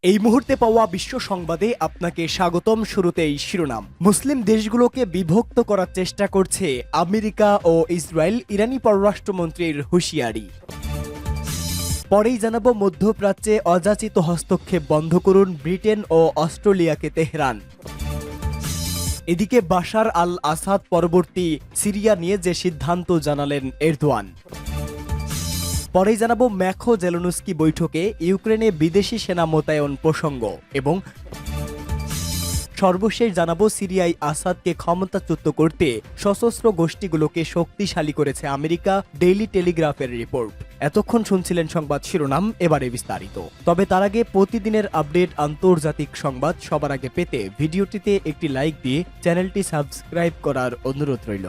এই মুহূর্তে পাওয়া বিশ্ব সংবাদে আপনাকে স্বাগতম। শুরুতেই শিরোনাম। মুসলিম দেশগুলোকে বিভক্ত করার চেষ্টা করছে আমেরিকা ও ইসরায়েল, ইরানি পররাষ্ট্রমন্ত্রীর হুঁশিয়ারি। পরেই জানাবো মধ্যপ্রাচ্যে অযাচিত হস্তক্ষেপ বন্ধ করুন ব্রিটেন ও অস্ট্রেলিয়াকে তেহরান। এদিকে বাশার আল আসাদ পরবর্তী সিরিয়া নিয়ে যে সিদ্ধান্ত জানালেন এরদোয়ান। পরেই জানাবো ম্যাখো জেলেনস্কি বৈঠকে ইউক্রেনে বিদেশি সেনা মোতায়েন প্রসঙ্গ এবং সর্বশেষ জানাবো সিরিয়ায় আসাদকে ক্ষমতাচ্যুত করতে সশস্ত্র গোষ্ঠীগুলোকে শক্তিশালী করেছে আমেরিকা, ডেইলি টেলিগ্রাফের রিপোর্ট। এতক্ষণ শুনছিলেন সংবাদ শিরোনাম, এবারে বিস্তারিত। তবে তার আগে প্রতিদিনের আপডেট আন্তর্জাতিক সংবাদ সবার আগে পেতে ভিডিওটিতে একটি লাইক দিয়ে চ্যানেলটি সাবস্ক্রাইব করার অনুরোধ রইল।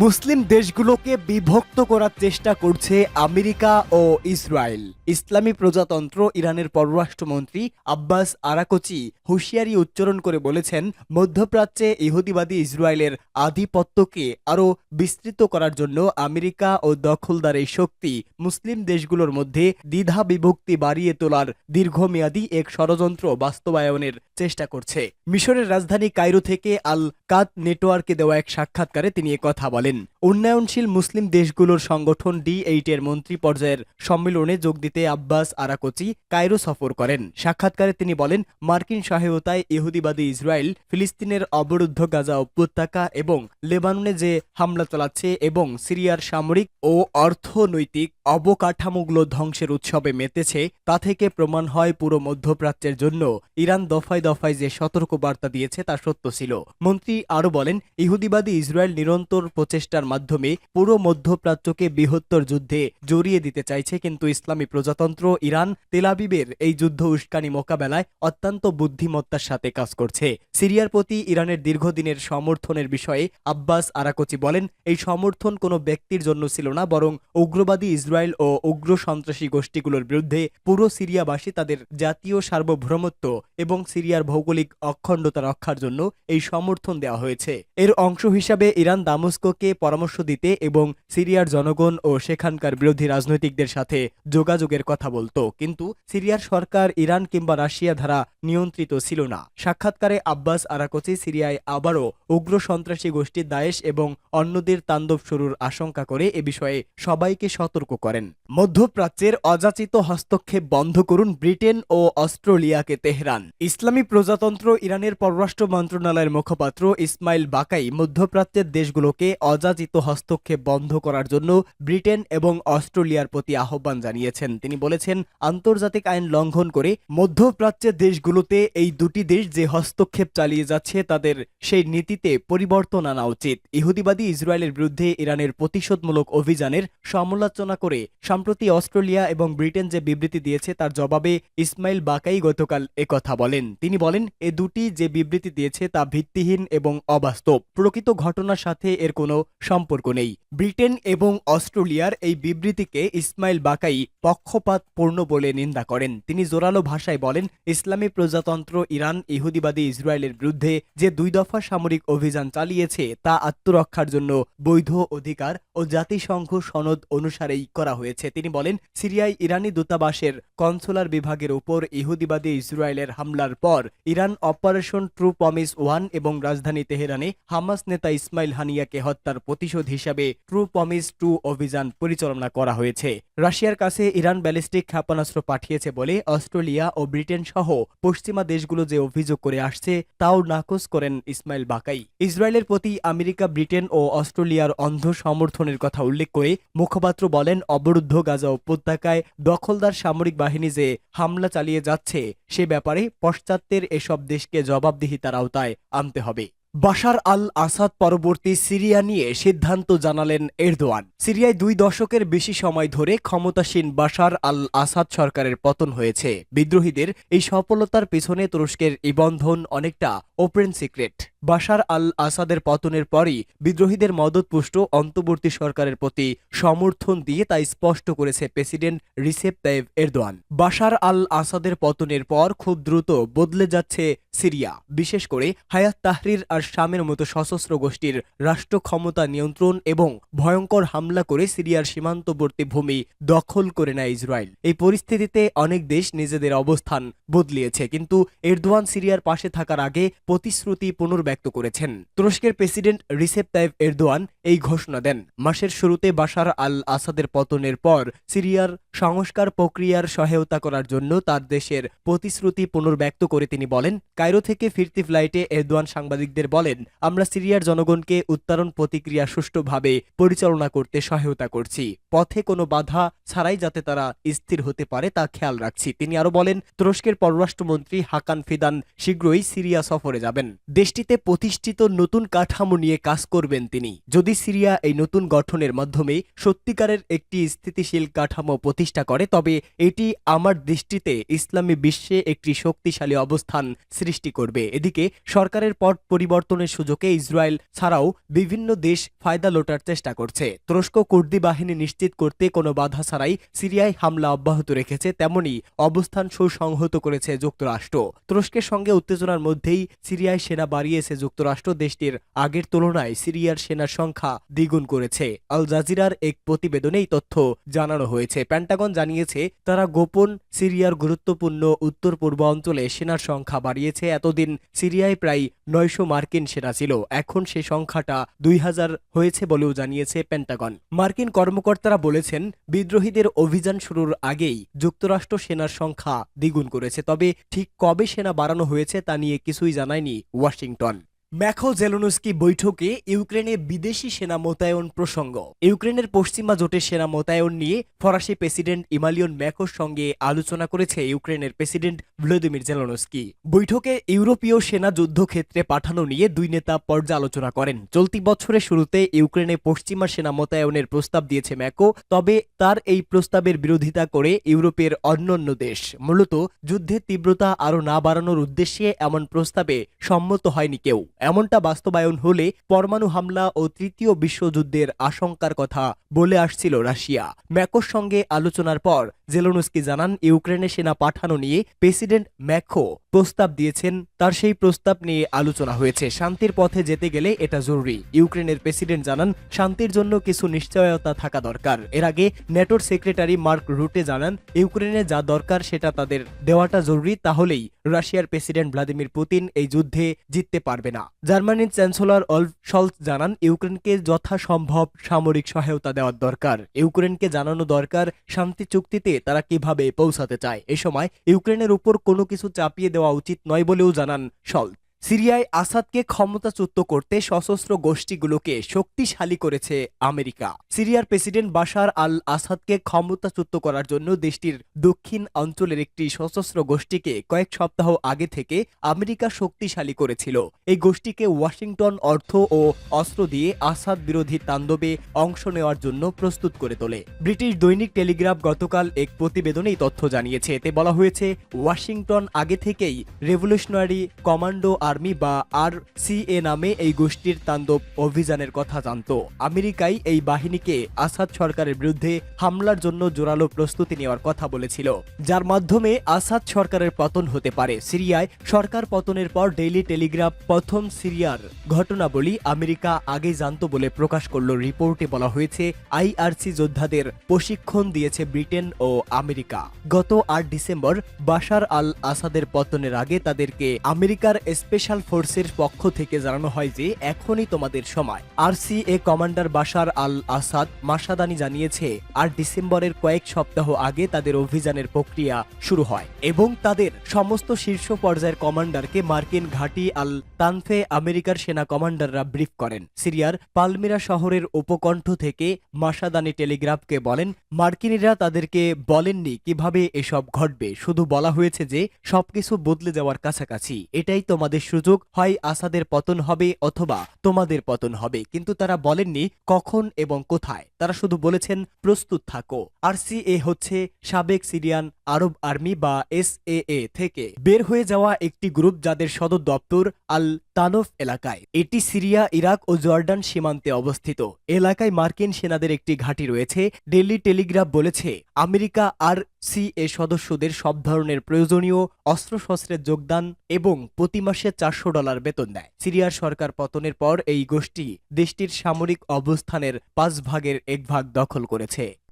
মুসলিম দেশগুলোকে বিভক্ত করার চেষ্টা করছে আমেরিকা ও ইসরায়েল। ইসলামী প্রজাতন্ত্র ইরানের পররাষ্ট্রমন্ত্রী আব্বাস আরাকচি হুঁশিয়ারি উচ্চারণ করে বলেছেন, মধ্যপ্রাচ্যে ইহুদিবাদী ইসরায়েলের আধিপত্যকে আরও বিস্তৃত করার জন্য আমেরিকা ও দখলদার এই শক্তি মুসলিম দেশগুলোর মধ্যে দ্বিধা বিভক্তি বাড়িয়ে তোলার দীর্ঘমেয়াদী এক ষড়যন্ত্র বাস্তবায়নের চেষ্টা করছে। মিশরের রাজধানী কায়রো থেকে আল কাদ নেটওয়ার্কে দেওয়া এক সাক্ষাৎকারে তিনি কথা বলেন। উন্নয়নশীল মুসলিম দেশগুলোর সংগঠন D8 এর মন্ত্রী পর্যায়ের সম্মেলনে যোগ দিতে আব্বাস আরাকচি কায়রো সফর করেন। সাক্ষাৎকারে তিনি বলেন, মার্কিন সহায়তায় ইহুদিবাদী ইসরায়েল ফিলিস্তিনের অবরুদ্ধ গাজা উপত্যকা এবং লেবাননে যে হামলা চালাচ্ছে এবং সিরিয়ার সামরিক ও অর্থনৈতিক অবকাঠামোগুলো ধ্বংসের উৎসবে মেতেছে, তা থেকে প্রমাণ হয় পুরো মধ্যপ্রাচ্যের জন্য ইরান দফায় দফায় যে সতর্কবার্তা দিয়েছে তা সত্য ছিল। মন্ত্রী আরও বলেন, ইহুদিবাদী ইসরায়েল নিরন্তর প্রচেষ্টার মাধ্যমে পুরো মধ্যপ্রাচ্যকে বৃহত্তর যুদ্ধে জড়িয়ে দিতে চাইছে, কিন্তু ইসলামী প্রজাতন্ত্র ইরান তেল আবিবের এই যুদ্ধ উস্কানি মোকাবেলায় অত্যন্ত বুদ্ধিমত্তার সাথে কাজ করছে। সিরিয়ার প্রতি ইরানের দীর্ঘদিনের সমর্থনের বিষয়ে আব্বাস আরাকচি বলেন, এই সমর্থন কোনো ব্যক্তির জন্য ছিল না, বরং উগ্রবাদী ইসরায়েল ও উগ্র সন্ত্রাসী গোষ্ঠীগুলোর বিরুদ্ধে পুরো সিরিয়াবাসী তাদের জাতীয় সার্বভৌমত্ব এবং সিরিয়ার ভৌগোলিক অখণ্ডতা রক্ষার জন্য এই সমর্থন দেওয়া হয়েছে। এর অংশ হিসাবে ইরান দামেস্কোকে পরামর্শ দিতে এবং সিরিয়ার জনগণ ও সেখানকার বিরোধী রাজনৈতিকদের সাথে যোগাযোগের কথা বলত, কিন্তু সিরিয়ার সরকার ইরান কিংবা রাশিয়া দ্বারা নিয়ন্ত্রিত ছিল না। সাক্ষাৎকারে আব্বাস আরাকচি সিরিয়ায় আবারও উগ্র সন্ত্রাসী গোষ্ঠী দায়েশ এবং অন্যদের তাণ্ডব শুরুর আশঙ্কা করে এ বিষয়ে সবাইকে সতর্ক করেন। মধ্যপ্রাচ্যের অযাচিত হস্তক্ষেপ বন্ধ করুন ব্রিটেন ও অস্ট্রেলিয়াকে তেহরান। ইসলামী প্রজাতন্ত্র ইরানের পররাষ্ট্র মন্ত্রণালয়ের মুখপাত্র ইসমাইল বাকাই মধ্যপ্রাচ্যের দেশগুলোকে অযাচিত হস্তক্ষেপ বন্ধ করার জন্য ব্রিটেন এবং অস্ট্রেলিয়ার প্রতি আহ্বান জানিয়েছেন। তিনি বলেছেন, আন্তর্জাতিক আইন লঙ্ঘন করে মধ্যপ্রাচ্যের দেশগুলোতে এই দুটি দেশ যে হস্তক্ষেপ চালিয়ে যাচ্ছে তাদের সেই নীতিতে পরিবর্তন আনা উচিত। ইহুদিবাদী ইসরায়েলের বিরুদ্ধে ইরানের প্রতিশোধমূলক অভিযানের সমালোচনা করে সম্প্রতি অস্ট্রেলিয়া এবং ব্রিটেন যে বিবৃতি দিয়েছে তার জবাবে ইসমাইল বাকাই গতকাল একথা বলেন। তিনি বলেন, এ দুটি যে বিবৃতি দিয়েছে তা ভিত্তিহীন এবং অবাস্তব। প্রকৃত ঘটনার সাথে এর কোনো সম্পর্ক নেই। ব্রিটেন এবং অস্ট্রেলিয়ার এই বিবৃতিকে ইসমাইল বাকাই পক্ষপাতপূর্ণ বলে নিন্দা করেন। তিনি জোরালো ভাষায় বলেন, ইসলামী প্রজাতন্ত্র ইরান ইহুদিবাদী ইসরায়েলের বিরুদ্ধে যে 2 দফা সামরিক অভিযান চালিয়েছে তা আত্মরক্ষার জন্য বৈধ অধিকার ও জাতিসংঘ সনদ অনুসারেই করা হয়েছে। তিনি বলেন, সিরিয়ায় ইরানি দূতাবাসের কনসুলার বিভাগের উপর ইহুদিবাদী ইসরায়েলের হামলার পর ইরান অপারেশন ট্রু প্রমিস 1 এবং রাজধানী তেহরানে হামাস নেতা ইসমাইল হানিয়াকে হত্যার প্রতিশোধ হিসাবে ট্রু প্রমিস 2 অভিযান পরিচালনা করা হয়েছে। রাশিয়ার কাছে ইরান ব্যালিস্টিক ক্ষেপণাস্ত্র পাঠিয়েছে বলে অস্ট্রেলিয়া ও ব্রিটেন সহ পশ্চিমা দেশগুলো যে অভিযোগ করে আসছে তাও নাকচ করেন ইসমাইল বাকাই। ইসরায়েলের প্রতি আমেরিকা, ব্রিটেন ও অস্ট্রেলিয়ার অন্ধ সমর্থনের কথা উল্লেখ করে মুখপাত্র বলেন, অবরুদ্ধ গাজা উপত্যকায় দখলদার সামরিক বাহিনী যে হামলা চালিয়ে যাচ্ছে সে ব্যাপারে পাশ্চাত্যের এসব দেশকে জবাবদিহিতার আওতায় আনতে হবে। বাশার আল আসাদ পরবর্তী সিরিয়া নিয়ে সিদ্ধান্ত জানালেন এরদোয়ান। সিরিয়ায় 2 দশকের বেশি সময় ধরে ক্ষমতাসীন বাশার আল আসাদ সরকারের পতন হয়েছে। বিদ্রোহীদের এই সফলতার পেছনে তুরস্কের নিবন্ধন অনেকটা ওপেন সিক্রেট। বাশার আল আসাদের পতনের পরই বিদ্রোহীদের মদতপুষ্ট অন্তর্বর্তী সরকারের প্রতি সমর্থন দিয়ে তা স্পষ্ট করেছে president Recep Tayyip Erdogan. Bashar al আসাদের পতনের পর খুব দ্রুত বদলে যাচ্ছে সিরিয়া, বিশেষ করে হায়াত তাহরির আর শামের মতো সশস্ত্র গোষ্ঠীর রাষ্ট্র ক্ষমতা নিয়ন্ত্রণ এবং ভয়ঙ্কর হামলা করে সিরিয়ার সীমান্তবর্তী ভূমি দখল করে নেয় ইসরায়েল। এই পরিস্থিতিতে অনেক দেশ নিজেদের অবস্থান বদলিয়েছে, কিন্তু এরদোয়ান সিরিয়ার পাশে থাকার আগে প্রতিশ্রুতি পুনর্ব্যক্ত করেছেন। তুরস্কের প্রেসিডেন্ট রিসেপ তাইপ এরদোয়ান এই ঘোষণা দেন। মাসের শুরুতে বাশার আল আসাদের পতনের পর সিরিয়ার সংস্কার প্রক্রিয়ার সহায়তা করার জন্য তার দেশের প্রতিশ্রুতি পুনর্ব্যক্ত করে তিনি বলেন, কায়রো থেকে ফিরতি ফ্লাইটে এরদোয়ান সাংবাদিকদের বলেন, আমরা সিরিয়ার জনগণকে উত্তরণ প্রতিক্রিয়া সুষ্ঠুভাবে পরিচালনা করতে সহায়তা করছি, পথে কোনো বাধা ছাড়াই যাতে তারা স্থির হতে পারে তা খেয়াল রাখছি। তিনি আরো বলেন, তুরস্কের পররাষ্ট্রমন্ত্রী হাকান ফিদান শীঘ্রই সিরিয়া সফরে যাবেন। দেশটিতে প্রতিষ্ঠিত নতুন কাঠামো নিয়ে কাজ করবেন তিনি। যদি সিরিয়া এই নতুন গঠনের মাধ্যমে সত্যিকারের একটি স্থিতিশীল কাঠামো প্রতিষ্ঠা করে, তবে এটি আমার দৃষ্টিতে ইসলামী বিশ্বে একটি শক্তিশালী অবস্থান সৃষ্টি করবে। এদিকে সরকারের পট পরিবর্তনের সুযোগে ইসরায়েল ছাড়াও বিভিন্ন দেশ ফায়দা লোটার চেষ্টা করছে। তুরস্ক কুর্দি বাহিনী নিশ্চিত করতে কোনো বাধা ছাড়াই সিরিয়ায় হামলা অব্যাহত রেখেছে, তেমনি অবস্থান সুসংহত করেছে যুক্তরাষ্ট্র। তুরস্কের সঙ্গে উত্তেজনার মধ্যেই সিরিয়ায় সেনা বাড়িয়েছে যুক্তরাষ্ট্র। দেশটির আগের তুলনায় সিরিয়ার সেনার সংখ্যা দ্বিগুণ করেছে। আল জাজিরার এক প্রতিবেদনে এই তথ্য জানানো হয়েছে। পেন্টাগন জানিয়েছে তারা গোপন সিরিয়ার গুরুত্বপূর্ণ উত্তর পূর্ব অঞ্চলে সেনার সংখ্যা বাড়িয়েছে। এতদিন সিরিয়ায় প্রায় 900 মার্কিন সেনা ছিল, এখন সে সংখ্যাটা 2000 হয়েছে বলেও জানিয়েছে পেন্টাগন। মার্কিন কর্মকর্তারা বলেছেন, বিদ্রোহীদের অভিযান শুরুর আগেই যুক্তরাষ্ট্র সেনার সংখ্যা দ্বিগুণ করেছে, তবে ঠিক কবে সেনা বাড়ানো হয়েছে তা নিয়ে কিছুই জানায়নি ওয়াশিংটন। ম্যাখো জেলোনস্কি বৈঠকে ইউক্রেনে বিদেশি সেনা মোতায়েন প্রসঙ্গ। ইউক্রেনের পশ্চিমা জোটের সেনা মোতায়েন নিয়ে ফরাসি প্রেসিডেন্ট ইমালিয়ন ম্যাখোর সঙ্গে আলোচনা করেছে ইউক্রেনের প্রেসিডেন্ট ভলোদিমির জেলোনস্কি। বৈঠকে ইউরোপীয় সেনা যুদ্ধক্ষেত্রে পাঠানো নিয়ে দুই নেতা পর্যালোচনা করেন। চলতি বছরের শুরুতে ইউক্রেনে পশ্চিমা সেনা মোতায়েনের প্রস্তাব দিয়েছে ম্যাখো, তবে তার এই প্রস্তাবের বিরোধিতা করে ইউরোপের অন্যান্য দেশ। মূলত যুদ্ধের তীব্রতা আরও না বাড়ানোর উদ্দেশ্যে এমন প্রস্তাবে সম্মত হয়নি কেউ। এমনটা বাস্তবায়ন হলে পরমাণু হামলা ও তৃতীয় বিশ্বযুদ্ধের আশঙ্কার কথা বলে আসছিল রাশিয়া। ম্যাকোর সঙ্গে আলোচনার পর জেলোনস্কি জানান, ইউক্রেনে সেনা পাঠানো নিয়ে প্রেসিডেন্ট ম্যাখো প্রস্তাব দিয়েছেন, তার সেই প্রস্তাব নিয়ে আলোচনা হয়েছে। শান্তির পথে যেতে গেলে এটা জরুরি। ইউক্রেনের প্রেসিডেন্ট জানান, শান্তির জন্য কিছু নিশ্চয়তা থাকা দরকার। এর আগে ন্যাটোর সেক্রেটারি মার্ক রুটে জানান, ইউক্রেনে যা দরকার সেটা তাদের দেওয়াটা জরুরি, তাহলেই রাশিয়ার প্রেসিডেন্ট ভ্লাদিমির পুতিন এই যুদ্ধে জিততে পারবে না। জার্মানির চ্যান্সেলর অলফ শলৎজ জানান, ইউক্রেনকে যথাসম্ভব সামরিক সহায়তা দেওয়ার দরকার। ইউক্রেনকে জানানো দরকার শান্তি চুক্তিতে তারা কিভাবে পৌঁছাতে চায়। এ সময় ইউক্রেনের উপর কোনো কিছু চাপিয়ে দেওয়া উচিত নয় বলেও জানান শলৎজ। সিরিয়ায় আসাদকে ক্ষমতাচ্যুত করতে সশস্ত্র গোষ্ঠীগুলোকে শক্তিশালী করেছে আমেরিকা। সিরিয়ার প্রেসিডেন্ট বাশার আল আসাদকে ক্ষমতাচ্যুত করার জন্য দেশটির দক্ষিণ অঞ্চলের একটি সশস্ত্র গোষ্ঠীকে কয়েক সপ্তাহ আগে থেকে আমেরিকা শক্তিশালী করেছিল। এই গোষ্ঠীকে ওয়াশিংটন অর্থ ও অস্ত্র দিয়ে আসাদ বিরোধী তাণ্ডবে অংশ নেওয়ার জন্য প্রস্তুত করে তোলে। ব্রিটিশ দৈনিক টেলিগ্রাফ গতকাল এক প্রতিবেদনে এই তথ্য জানিয়েছে। এতে বলা হয়েছে, ওয়াশিংটন আগে থেকেই রেভলিউশনারি কমান্ডো আর্মি বা RCA নামে এই গোষ্ঠীর তাণ্ডব অভিযানের কথা জানত। আমেরিকাই এই বাহিনীকে আসাদ সরকারের বিরুদ্ধে হামলার জন্য জোরালো প্রস্তুতি নেওয়ার কথা বলেছিল, যার মাধ্যমে আসাদ সরকারের পতন হতে পারে। সিরিয়ায় সরকার পতনের পর ডেইলি টেলিগ্রাফ প্রথম সিরিয়ার ঘটনাবলী আমেরিকা আগেই জানত বলে প্রকাশ করল। রিপোর্টে বলা হয়েছে, IRC যোদ্ধাদের প্রশিক্ষণ দিয়েছে ব্রিটেন ও আমেরিকা। গত 8 ডিসেম্বর বাশার আল আসাদের পতনের আগে তাদেরকে আমেরিকার স্পেশাল ফোর্সের পক্ষ থেকে জানানো হয় যে এখনই তোমাদের সময়। RCA কমান্ডার বাশার আল আসাদ মাসাদানি জানিয়েছে, 8 ডিসেম্বরের কয়েক সপ্তাহ আগে তাদের অভিযানের প্রক্রিয়া শুরু হয় এবং তাদের সমস্ত শীর্ষ পর্যায়ের কমান্ডারকে মার্কিন ঘাঁটি আল তানফে আমেরিকার সেনা কমান্ডাররা ব্রিফ করেন। সিরিয়ার পালমিরা শহরের উপকণ্ঠ থেকে মাসাদানি টেলিগ্রাফকে বলেন, মার্কিনিরা তাদেরকে বলেননি কিভাবে এসব ঘটবে, শুধু বলা হয়েছে যে সবকিছু বদলে যাওয়ার কাছাকাছি। এটাই তোমাদের সুযোগ, হয় আসাদের পতন হবে অথবা তোমাদের পতন হবে। কিন্তু তারা বলেননি কখন এবং কোথায়, তারা শুধু বলেছেন প্রস্তুত থাকো। RCA হচ্ছে সাবেক সিরিয়ান আরব আর্মি বা এসএএ থেকে বের হয়ে যাওয়া একটি গ্রুপ, যাদের সদর দপ্তর আল তানফ এলাকায়। এটি সিরিয়া, ইরাক ও জর্ডান সীমান্তে অবস্থিত। এলাকায় মার্কিন সেনাদের একটি ঘাঁটি রয়েছে। ডেইলি টেলিগ্রাফ বলেছে, আমেরিকা আর সিএ সদস্যদের সব ধরনের প্রয়োজনীয় অস্ত্রশস্ত্রের যোগদান এবং প্রতি মাসে $400 বেতন দেয়। সিরিয়ার সরকার পতনের পর এই গোষ্ঠী দেশটির সামরিক অবস্থানের 5 ভাগের 1 ভাগ দখল করেছে।